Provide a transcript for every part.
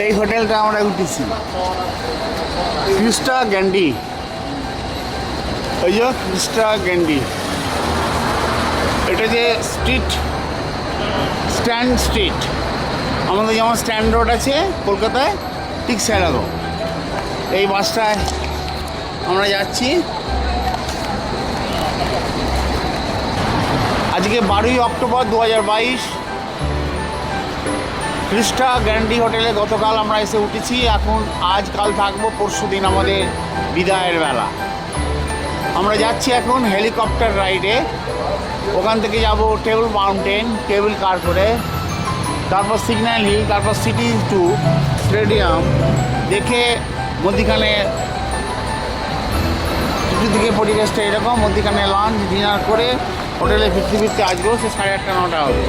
এই হোটেলটা আমরা উঠেছি ক্রিস্টা গ্যান্ডি, ওই যে ক্রিস্টা গ্যান্ডি। এটা যে স্ট্রিট, স্ট্যান্ড স্ট্রিট, আমাদের যেমন স্ট্যান্ড রোড আছে কলকাতায়, ঠিক সেরকম। এই বাসটায় আমরা যাচ্ছি। আজকে 12ই অক্টোবর 2022। ক্রিস্টা গ্যান্ডি হোটেলে গতকাল আমরা এসে উঠেছি। এখন আজকাল থাকবো, পরশু দিন আমাদের বিদায়ের বেলা। আমরা যাচ্ছি এখন হেলিকপ্টার রাইডে। ওখান থেকে যাব টেবিল মাউন্টেন কেবল কার করে, তারপর সিগন্যাল হিল, তারপর সিটি টু স্টেডিয়াম দেখে মধ্যিখানে দিকে পরিবেশটা এরকম, মধ্যিখানে লাঞ্চ ডিনার করে হোটেলে ফিরতে ফিরতে আসবো সে 8:30 9টা হবে।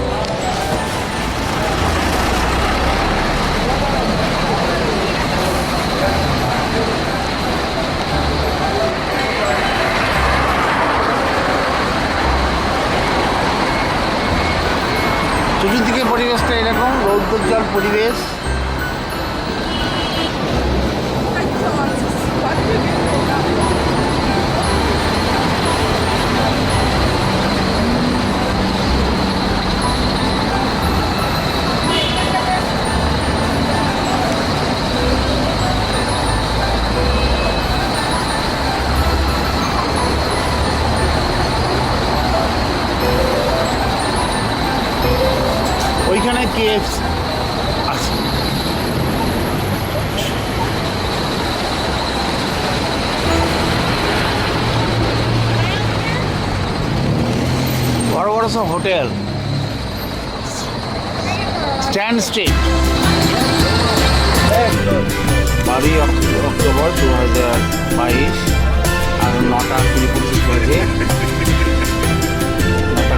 চতুর্দিকে পরিবেশটা এরকম রৌদ্রোজ্জ্বল পরিবেশ। ওইখানে কেএফস আছে। বড় বড় সব হোটেল, স্ট্যান্ড স্ট্রিট। 12ই অক্টোবর 2022, আর 9টা 20 হয়েছে। 9টা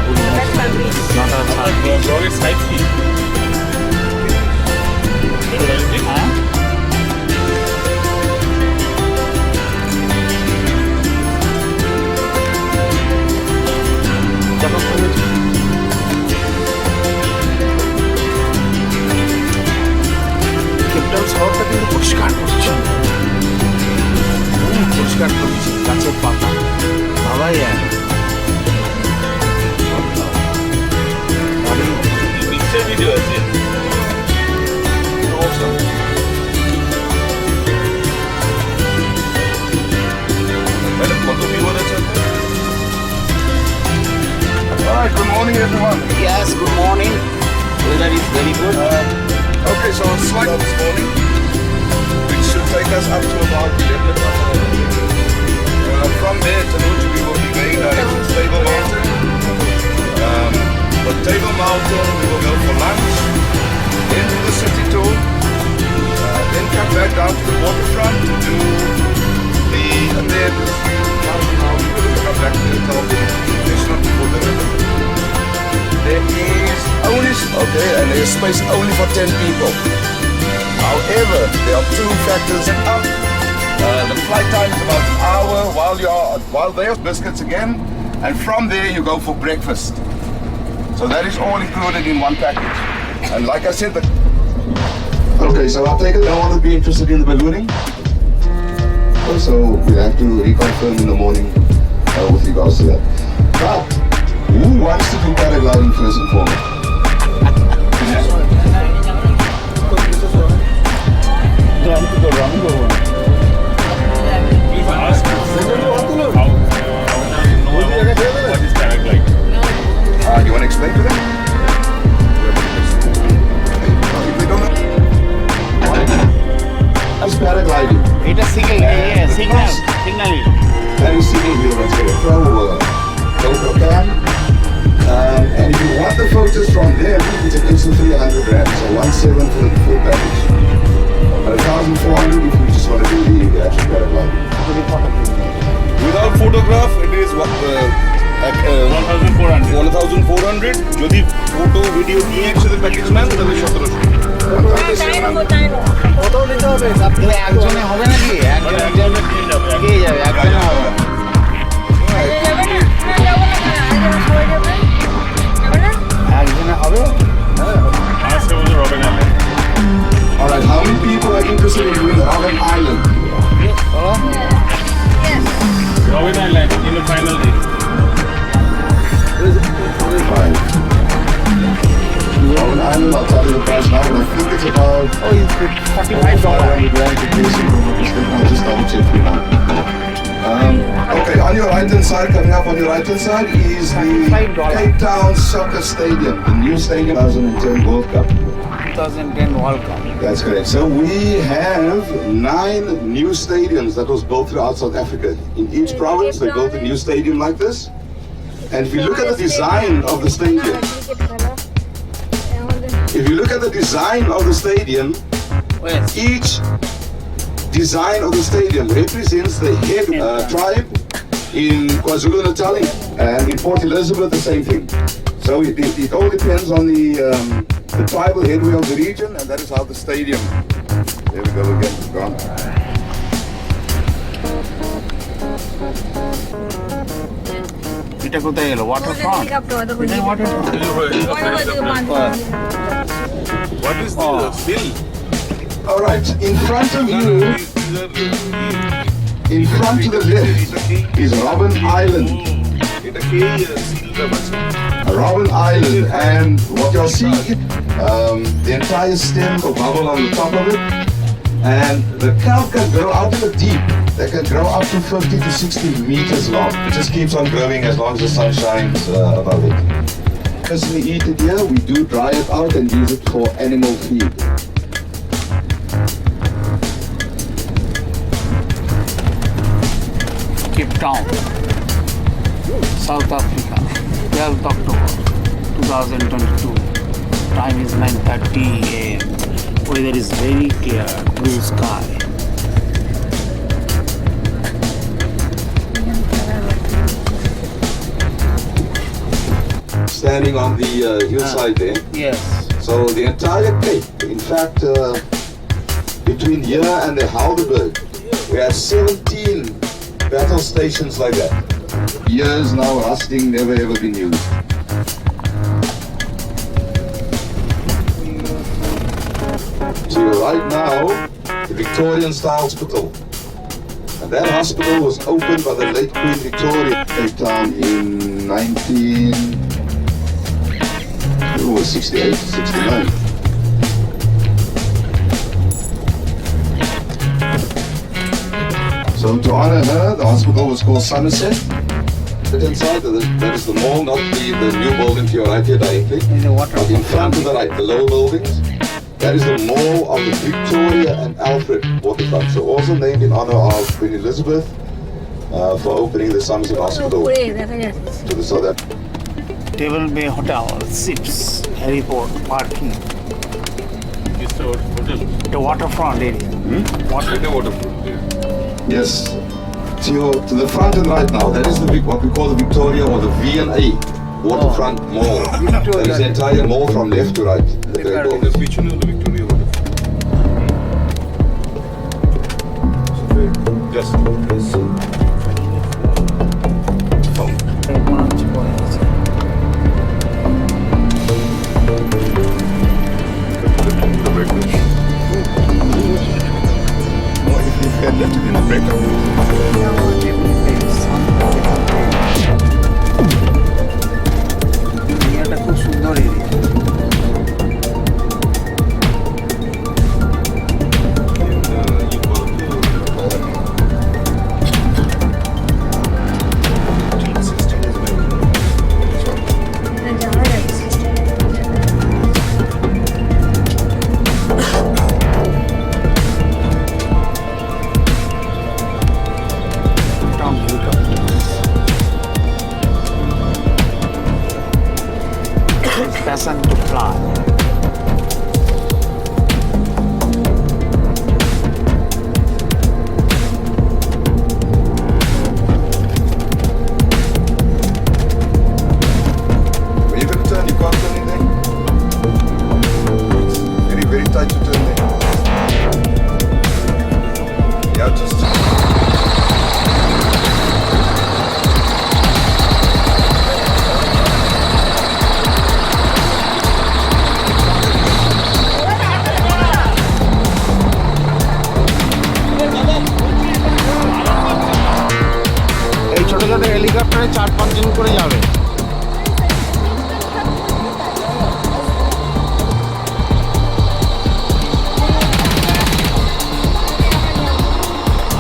কেপটাউন শহরটা কিন্তু পরিষ্কার করছে, পরিষ্কার করছে, গাছের পাতা বাবাই ভিডিও আছে। কত বিপদ আছে। Good morning, everyone. Yes, good morning. Weather is very good. Okay, so it's like this morning, which should take us up to about 11 o'clock. From there, Tanuji, we will be going direct to Table Mountain. From Table Mountain, we will go for lunch, into the city tour, then come back down to the waterfront to do the, and then now we will come back to the top. There's not before the river. There is only, okay, and there's space only for 10 people. However, there are two factors up. The flight time is about an hour while there's biscuits again, and from there you go for breakfast. So that is all included in one package. And like I said, okay, so I'll take it. No one will be interested in the ballooning. So we'll have to reconfirm in the morning with regards to that. But who wants to do paragliding first and foremost? You want to explain to them? If they don't know, that's paragliding. এটা signal That is sitting here, let's get a GoPro cam. And if you want the photos from them, it's an instant 300 rand, so 1,700 for the full package. But 1,400 if you just want to do the actual paragliding. Without photograph, it is 1,400. যদি photo video নিয়ে একসাথে package নেন তাহলে 1,700। একজনে হবে নাকি? একজনে যাবে, একজনে হবে। একজনে হবে। Alright, how many people? interested in doing Robben Island? Robben Island in the final day. Fine. Robben Island, I'll tell you the price now, but I think it's about Oh, it's $45. 500 rand to basic. I'll just double check for you now. Okay, on your right hand side, coming up on your right hand side is the $5. Cape Town Soccer Stadium, the new stadium 2010 World Cup. 2010 World Cup. That's correct. So we have 9 new stadiums that was built throughout South Africa. In each province, they built a new stadium like this. And if you look at the design of the stadium, Yes. each design of the stadium represents the head tribe in KwaZulu-Natal and in Port Elizabeth, the same thing. So it all depends on the tribal headway of the region, and that is how the stadium. There we go again. Gone. এটা কোথায় গেল? Waterfront. এটাই waterfront। What is the bill? All right, in front of you, in front to the left is Robben Island. Robben Island, and what you'll see, the entire stem of bubble on the top of it, and the kelp can grow out of the deep. They can grow up to 50 to 60 meters long. It just keeps on growing as long as the sun shines above it. As we eat it here, we do dry it out and use it for animal feed. Cape Town, South Africa, 12th October 2022. Time is 9:30 a.m. Weather is very clear, blue sky. Standing on the hillside there. Yes. So the entire Cape, in fact, between here and the Helderberg, we have 17 battle stations like that. Years now, rusting, never ever been used. So right now, the Victorian Style Hospital. And that hospital was opened by the late Queen Victoria, Cape Town in 1968, 69. So to honor her, the hospital was called Somerset. But inside, that is the mall, not the new building to your right here directly. In the water. But in front to the right, the lower buildings, that is the mall of the Victoria and Alfred waterfront. So also named in honor of Queen Elizabeth for opening the Somerset Hospital to the South Africa. Table Bay Hotel, Sips, Airport, parking. It's the hotel. The waterfront area. Waterfront. Yes. To the front and right now, that is what we call the Victoria or the V&A waterfront mall. That is the entire mall from left to right. The great The building. which one is the Victoria waterfront? Just এরিয়াটা খুব সুন্দর area.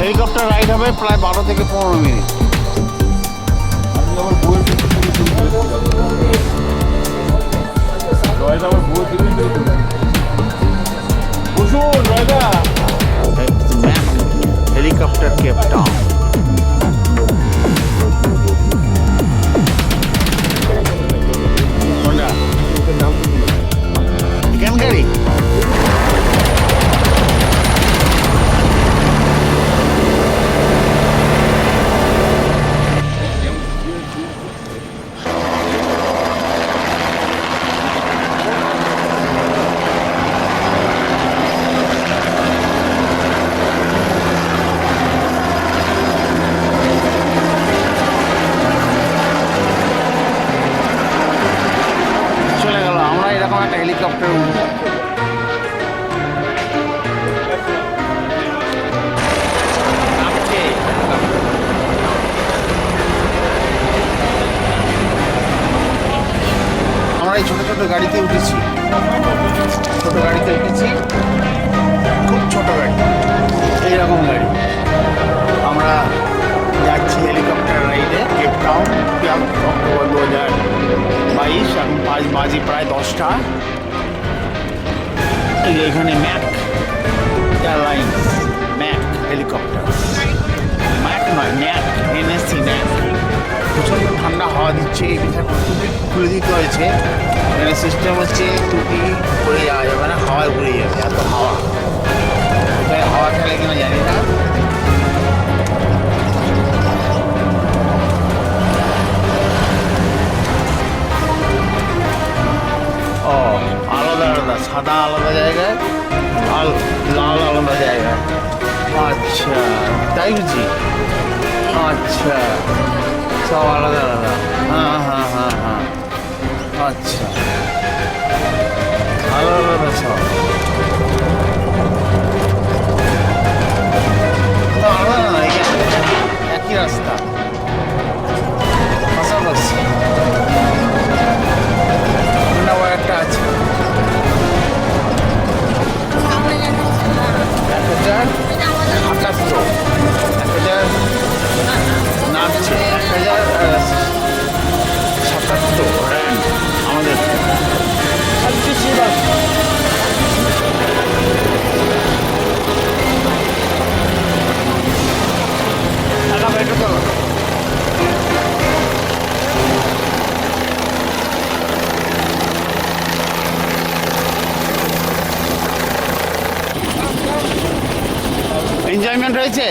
Helicopter ride হবে প্রায় 12 থেকে 15 minute. Helicopter Cape town. কোনটা এখানকারই? চলে গেল, আমরা এরকম একটা হেলিকপ্টার উঠবো। আমরা এই ছোটো ছোটো গাড়িতে উঠেছি, ছোটো গাড়িতে উঠেছি, খুব ছোটো গাড়ি, এইরকম গাড়ি। আমরা যাচ্ছি হেলিকপ্টার রাইডে কেপ টাউন, অক্টোবর 2022। এখন 5 বাজে, প্রায় 10টা। এখানে Mac airlines, Mac helicopter, Mac নয় ম্যাক, NSC ম্যাক। প্রচণ্ড ঠান্ডা হাওয়া দিচ্ছে, এই বিষয়ে টুপি খুলে দিতে হয়েছে। এখানে সিস্টেম হচ্ছে টুপি পরে যাওয়া যাবে না, হাওয়ায় উড়ে যাবে, এত হাওয়া। কোথায় হাওয়া খেলে কিনা জানি না। ও আলাদা আলাদা, সাদা আলাদা জায়গায় আর লাল আলাদা জায়গায়। আচ্ছা তাই বুঝি, আচ্ছা সব আলাদা আলাদা। হ্যাঁ হ্যাঁ হ্যাঁ হ্যাঁ, আচ্ছা আলাদা আলাদা সব। না আলাদা না, একই রাস্তা, পাশাপাশি। একটা আছে 1078, 1000 নামছে 1077 র্যান্ড আমাদের। এনজয়মেন্ট হয়েছে।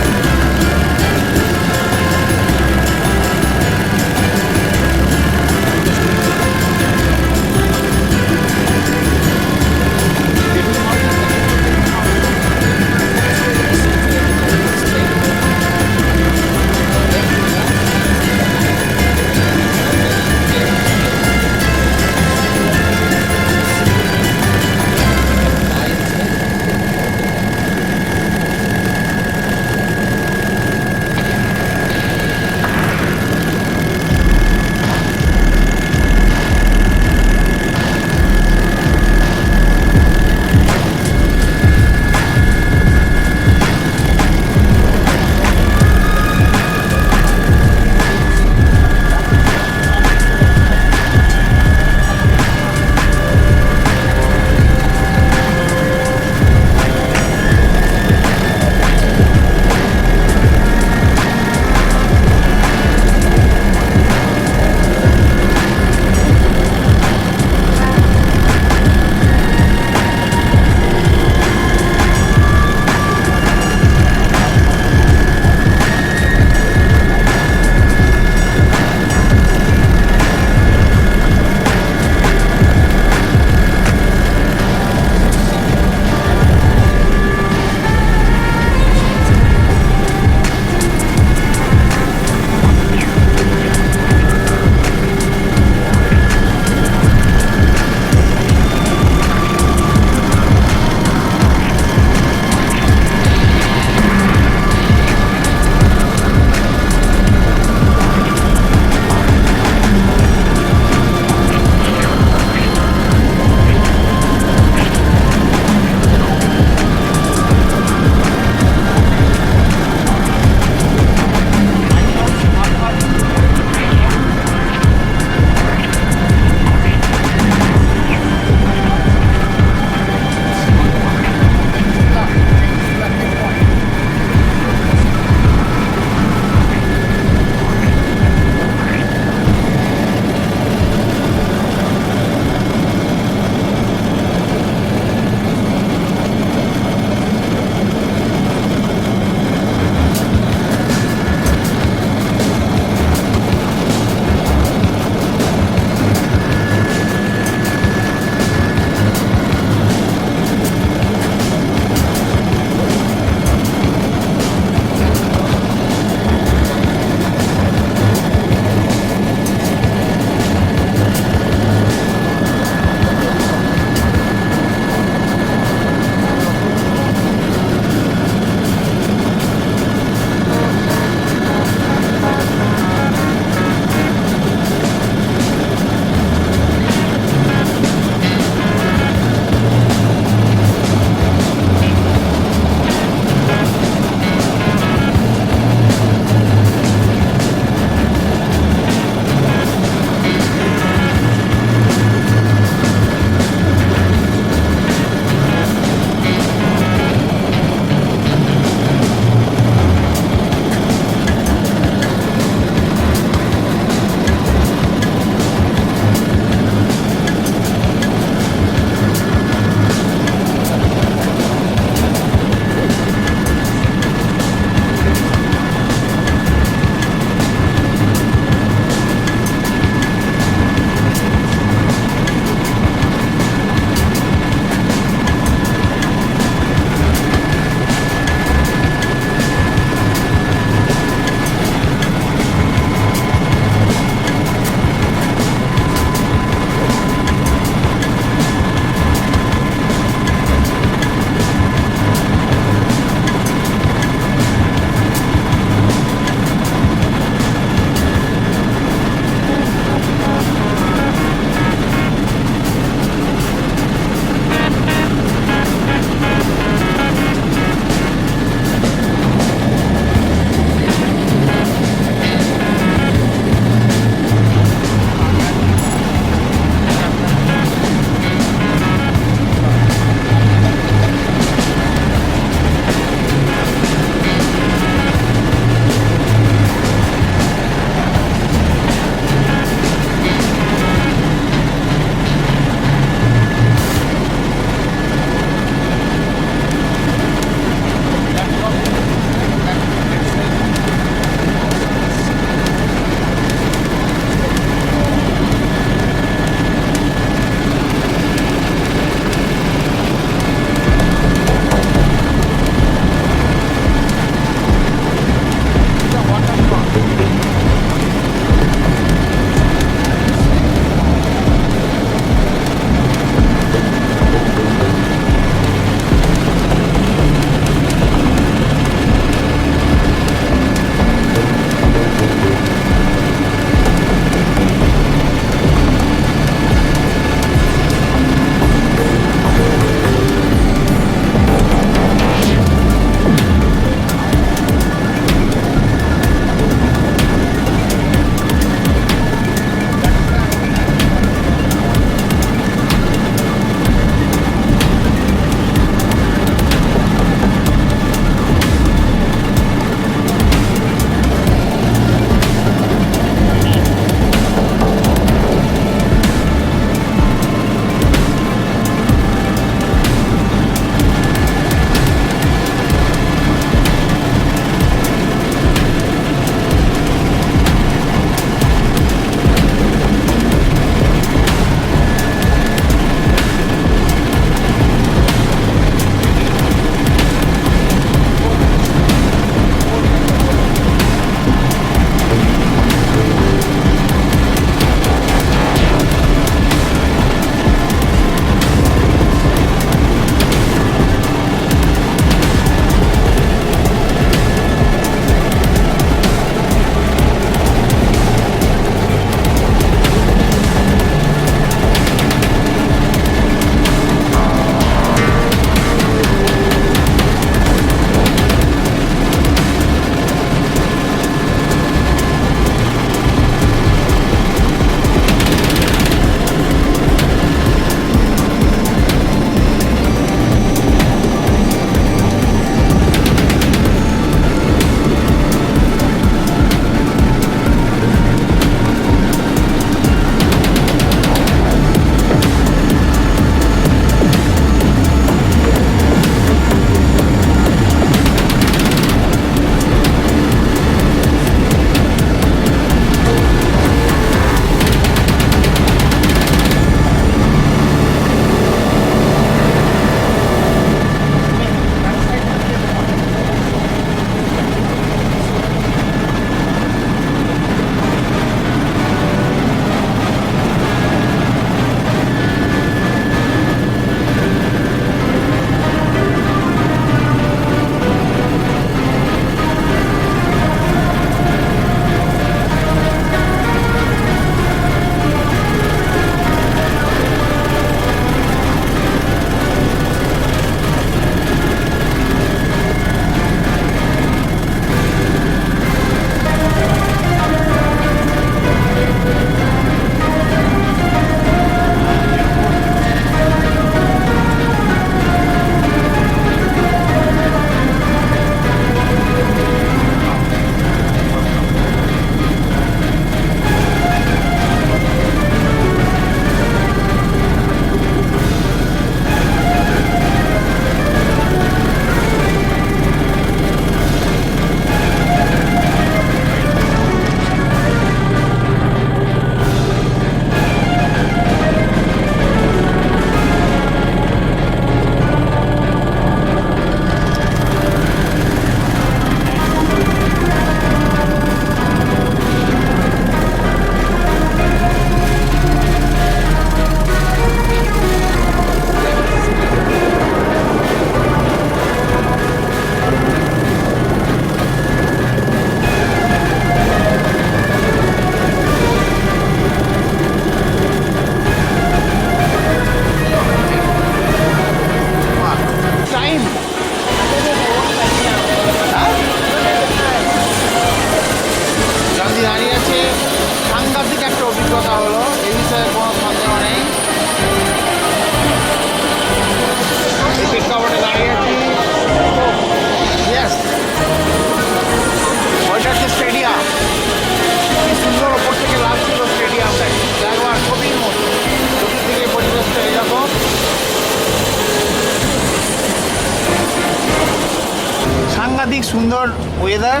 সাংঘাতিক সুন্দর weather,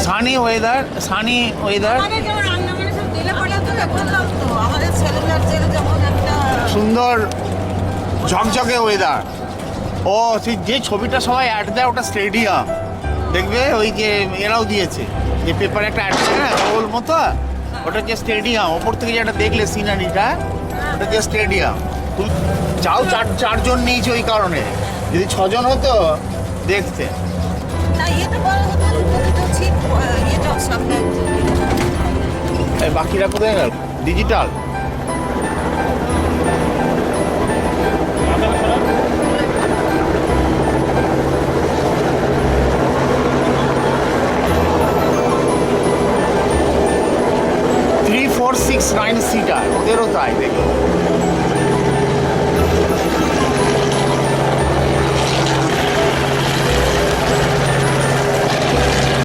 Sunny weather, Sunny weather, সুন্দর ঝকঝকে ওয়েদার। ও সেই যে ছবিটা সবাই অ্যাড দেয় ওটা স্টেডিয়াম, দেখবে ওই যে এরাও দিয়েছে যে পেপারে একটা অ্যাড দেয় না ওর মতো, ওটা হচ্ছে স্টেডিয়াম। ওপর থেকে যেটা দেখলে সিনারিটা, ওটা হচ্ছে স্টেডিয়াম। যাও চারজন নিয়েছে ওই কারণে, যদি 6 জন হতো দেখতে। বাকিরা কোথায় গেল? ডিজিটাল সিটার, ওদেরও তাই দেখো।